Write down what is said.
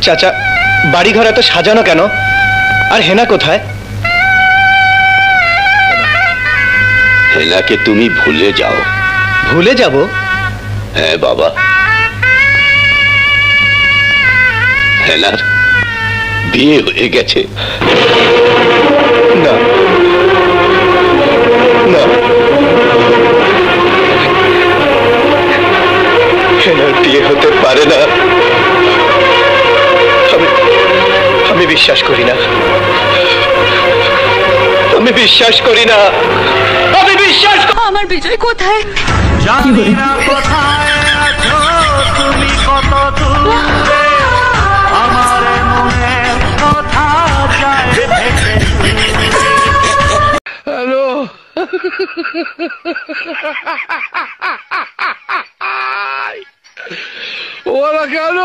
চাচা, বাড়িঘর এত সাজানো কেন? আর হেনা কোথায়? হেনাকে তুমি ভুলে যাও। ভুলে যাব? হ্যাঁ বাবা, হেনার বিয়ে হয়ে গেছে। না না, হেনার বিয়ে হতে পারে না। আমি বিশ্বাস করি না, আমি বিশ্বাস করি না, আমি বিশ্বাস। আমার বিজয় কোথায়? জানি না কোথায় আছো তুমি, কত দূরে আমার মনের কথা যায় ভেসে। হ্যালো, ওরা কেন?